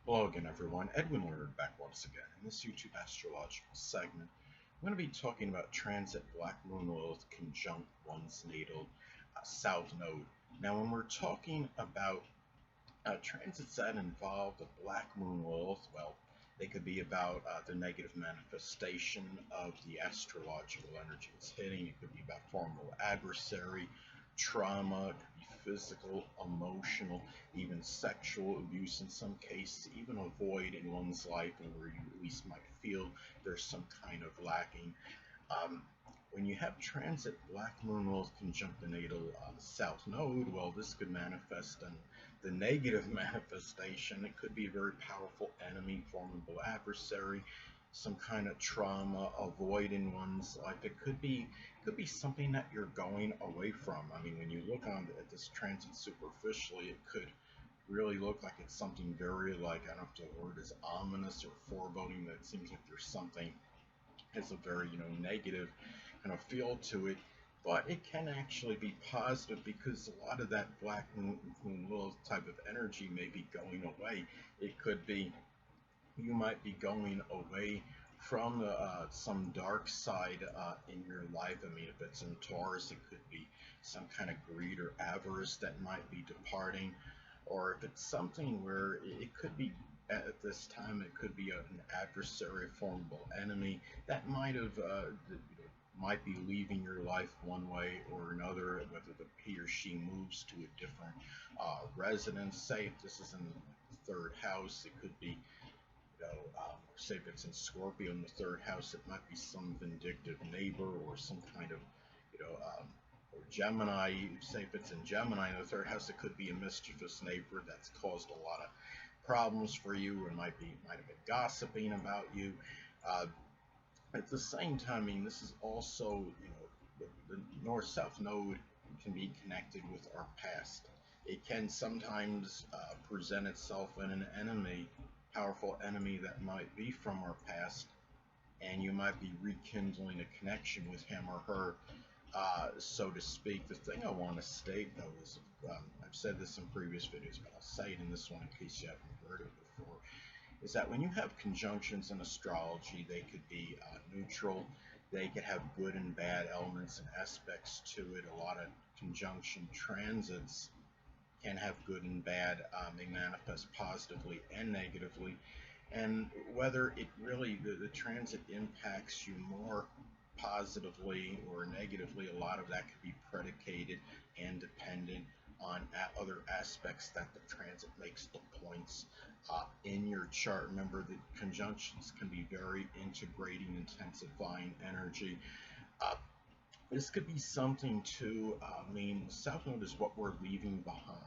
Hello again, everyone. Edwin Learnard back once again. In this YouTube astrological segment, I'm going to be talking about transit Black Moon Lilith conjunct one's natal south node. Now, when we're talking about transits that involve the Black Moon Lilith, well, they could be about the negative manifestation of the astrological energy it's hitting. It could be about formidable adversary, trauma, it could be physical, emotional, even sexual abuse in some cases, even a void in one's life and where you at least might feel there's some kind of lacking. Um, when you have transit Black Moon Lilith conjunct the natal south node, well, this could manifest in the negative manifestation. It could be a very powerful enemy, formidable adversary, some kind of trauma, a void in one's life. It could be something that you're going away from. I mean, when you look on at this transit superficially, it could really look like it's something very like, I don't know if the word is ominous or foreboding, that it seems like there's something has a very negative kind of feel to it, but it can actually be positive because a lot of that Black Moon Lilith type of energy may be going away. It could be you might be going away from some dark side in your life. I mean, if it's in Taurus, it could be some kind of greed or avarice that might be departing, or if it's something where it could be at this time, it could be an adversary, a formidable enemy that might be leaving your life one way or another, whether he or she moves to a different residence. Say if this is in the third house, it could be say if it's in Scorpio in the third house, it might be some vindictive neighbor or some kind of, or Gemini. Say if it's in Gemini in the third house, it could be a mischievous neighbor that's caused a lot of problems for you, or might have been gossiping about you. Uh, at the same time, I mean, this is also, the north-south node can be connected with our past. It can sometimes present itself in an enemy, powerful enemy that might be from our past, and you might be rekindling a connection with him or her, so to speak. The thing I want to state, though, is I've said this in previous videos, but I'll say it in this one in case you haven't heard it before, is that when you have conjunctions in astrology, they could be neutral, they could have good and bad elements and aspects to it. A lot of conjunction transits can have good and bad. They manifest positively and negatively. And whether it really, the transit impacts you more positively or negatively, a lot of that could be predicated and dependent on other aspects that the transit makes the points in your chart. Remember that conjunctions can be very integrating, intensifying energy. Uh, this could be something too. I mean, South Node is what we're leaving behind.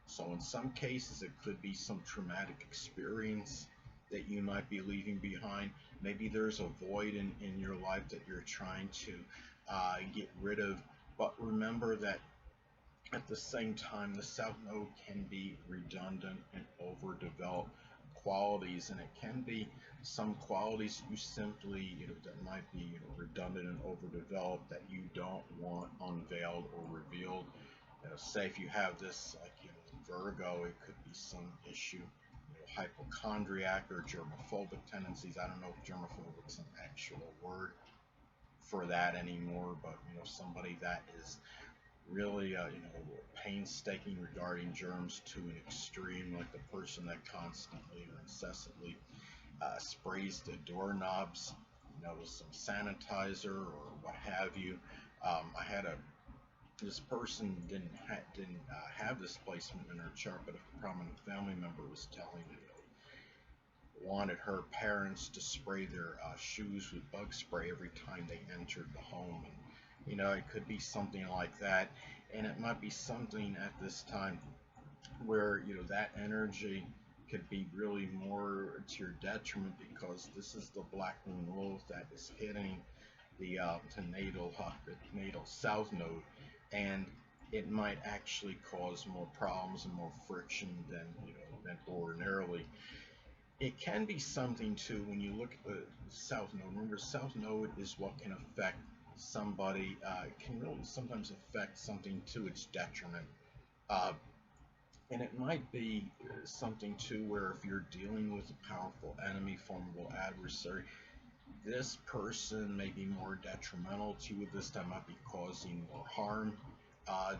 So in some cases, it could be some traumatic experience that you might be leaving behind. Maybe there's a void in your life that you're trying to get rid of. But remember that at the same time, the South Node can be redundant and overdeveloped qualities, and it can be some qualities you simply, that might be, redundant and overdeveloped that you don't want unveiled or revealed. Say if you have this, like, Virgo, it could be some issue, hypochondriac or germophobic tendencies. I don't know if germophobic is an actual word for that anymore, but somebody that is really painstaking regarding germs to an extreme, like the person that constantly or incessantly sprays the doorknobs, with some sanitizer or what have you. I had this person didn't have this placement in her chart, but a prominent family member was telling me wanted her parents to spray their shoes with bug spray every time they entered the home, and it could be something like that, and it might be something at this time where that energy could be really more to your detriment, because this is the Black Moon Lilith that is hitting the natal south node, and it might actually cause more problems and more friction than ordinarily. It can be something too when you look at the south node. Remember, south node is what can affect somebody. It can really sometimes affect something to its detriment. Uh, And it might be something too where if you're dealing with a powerful enemy, formidable adversary, this person may be more detrimental to you. This time might be causing more harm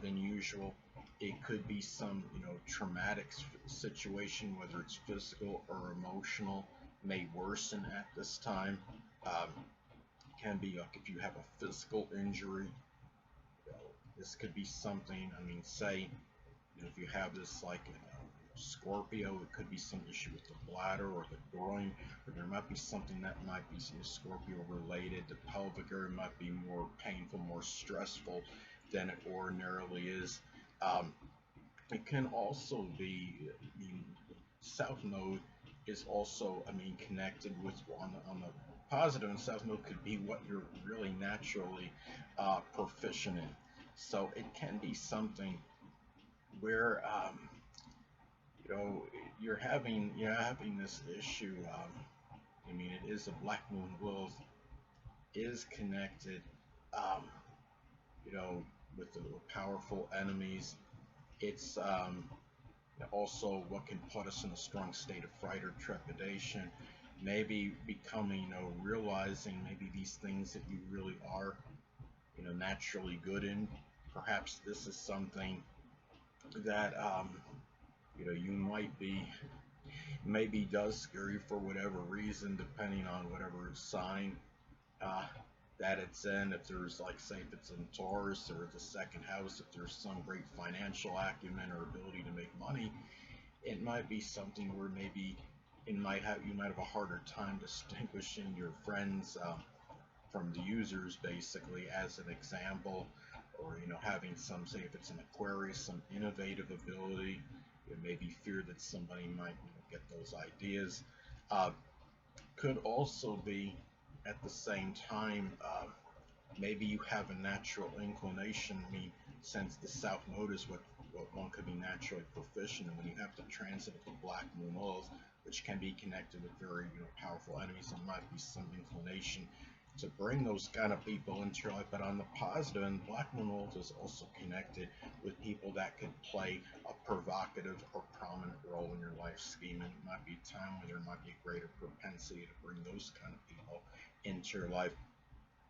than usual. It could be some, traumatic situation, whether it's physical or emotional, may worsen at this time. Um, can be like if you have a physical injury, this could be something. I mean, say if you have this like Scorpio, it could be some issue with the bladder or the groin, or there might be something that might be Scorpio related. The pelvic area might be more painful, more stressful than it ordinarily is. Um, it can also be, I mean, South Node is also, I mean, connected with on the positive, and South Node could be what you're really naturally proficient in. So it can be something where you know you're having this issue. I mean, it is a Black Moon Lilith is connected, um, you know, with the powerful enemies. It's also what can put us in a strong state of fright or trepidation. Maybe becoming, realizing maybe these things that you really are, naturally good in. Perhaps this is something that you might be maybe does scare you for whatever reason, depending on whatever sign uh, that it's in. If there's like, say, if it's in Taurus or the second house, if there's some great financial acumen or ability to make money, it might be something where maybe you might have a harder time distinguishing your friends from the users, basically, as an example, or having some, say, if it's an Aquarius, some innovative ability. It may be fear that somebody might get those ideas. Uh, could also be at the same time, maybe you have a natural inclination. I mean, since the South Node is what one could be naturally proficient in, when you have the transit of the Black Moon Lilith, which can be connected with very powerful enemies, there might be some inclination to bring those kind of people into your life. But on the positive end, Black Moon Lilith is also connected with people that could play a provocative or prominent role in your life scheme, and it might be a time where there might be a greater propensity to bring those kind of people into your life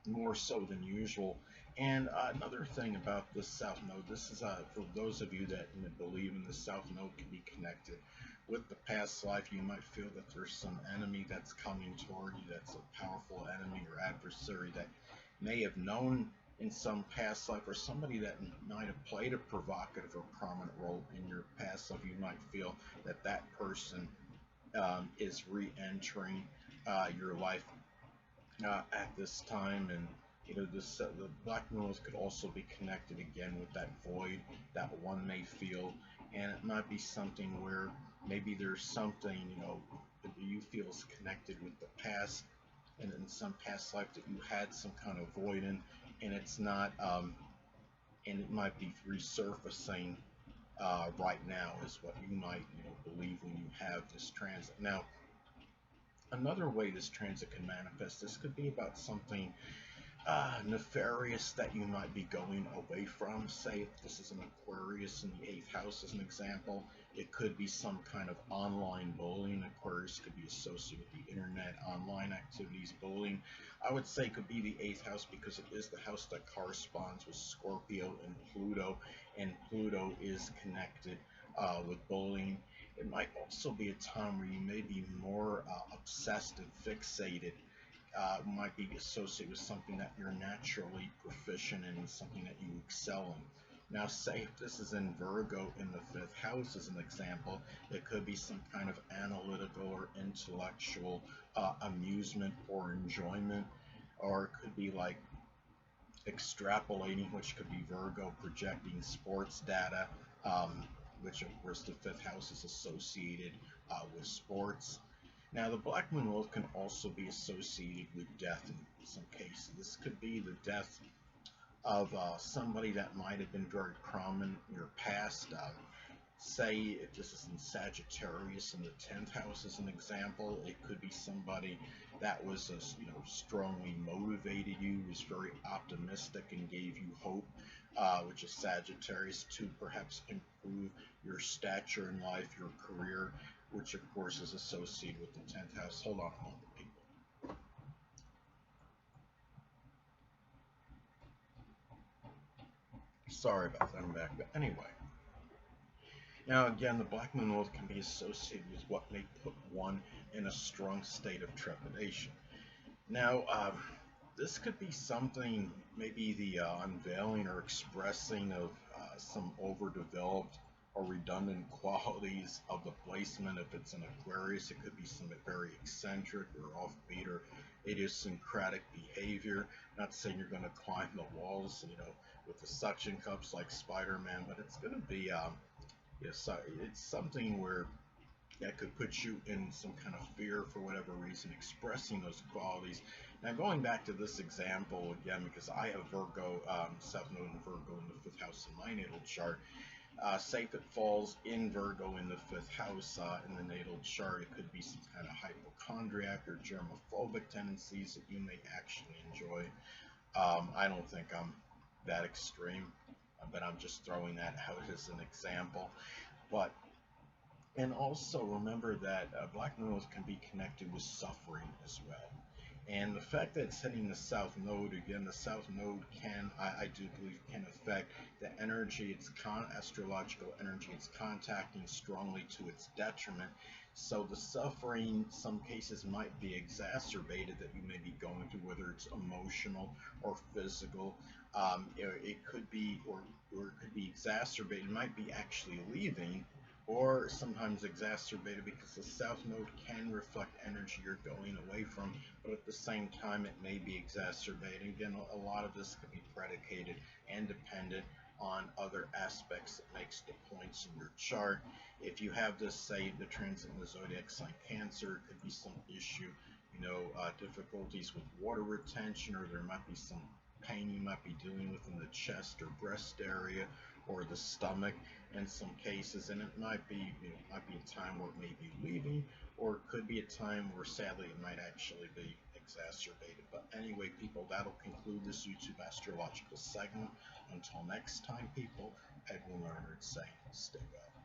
more so than usual. And another thing about the South Node, this is for those of you that believe in the South Node can be connected with the past life. You might feel that there's some enemy that's coming toward you, that's a powerful enemy or adversary that may have known in some past life, or somebody that might have played a provocative or prominent role in your past life. You might feel that that person is re-entering your life at this time. And this the Black Moons could also be connected again with that void that one may feel, and it might be something where maybe there's something that you feel is connected with the past, and in some past life that you had some kind of void in, and it's not, and it might be resurfacing right now, is what you might believe when you have this transit. Now, another way this transit can manifest, this could be about something nefarious that you might be going away from. Say if this is an Aquarius in the 8th house as an example, it could be some kind of online bullying. Aquarius could be associated with the internet, online activities, bullying. I would say could be the 8th house because it is the house that corresponds with Scorpio and Pluto is connected with bullying. It might also be a time where you may be more obsessed and fixated, might be associated with something that you're naturally proficient in, something that you excel in. Now, say if this is in Virgo in the 5th house as an example, it could be some kind of analytical or intellectual amusement or enjoyment, or it could be like extrapolating, which could be Virgo projecting sports data, which of course the 5th house is associated with sports. Now, the Black Moon Lilith can also be associated with death in some cases. This could be the death of somebody that might have been very prominent in your past. Say if this is in Sagittarius in the 10th house as an example, it could be somebody that was, strongly motivated you, was very optimistic and gave you hope, which is Sagittarius, to perhaps improve your stature in life, your career, which of course is associated with the 10th house. Hold on a moment, people. Sorry about that, I'm back. But anyway, now again, the Black Moon Lilith can be associated with what may put one in a strong state of trepidation. Now, this could be something, maybe the unveiling or expressing of some overdeveloped or redundant qualities of the placement. If it's an Aquarius, it could be some very eccentric or offbeat or idiosyncratic behavior. Not saying you're going to climb the walls, with the suction cups like Spider-Man, but it's going to be, it's something where that could put you in some kind of fear for whatever reason, expressing those qualities. Now, going back to this example again, because I have Virgo, South Node in Virgo in the 5th house in my natal chart. Say if it falls in Virgo in the 5th house in the natal chart, it could be some kind of hypochondriac or germophobic tendencies that you may actually enjoy. I don't think I'm that extreme, but I'm just throwing that out as an example. But and also remember that Black Moon Lilith can be connected with suffering as well. And the fact that it's hitting the South Node, again, the South Node can, I do believe, can affect the energy, its astrological energy, it's contacting strongly to its detriment. So the suffering, some cases, might be exacerbated that you may be going through, whether it's emotional or physical. It could be, or it could be exacerbated, it might be actually leaving, or sometimes exacerbated because the South Node can reflect energy you're going away from, but at the same time it may be exacerbating. Again, a lot of this could be predicated and dependent on other aspects that makes the points in your chart. If you have this, say, the transit in the zodiac sign Cancer, it could be some issue, difficulties with water retention, or there might be some pain you might be dealing with in the chest or breast area or the stomach in some cases, and it might be, might be a time where it may be leaving, or it could be a time where sadly it might actually be exacerbated. But anyway, people, that'll conclude this YouTube astrological segment. Until next time, people, Edwin Learnard saying, stay well.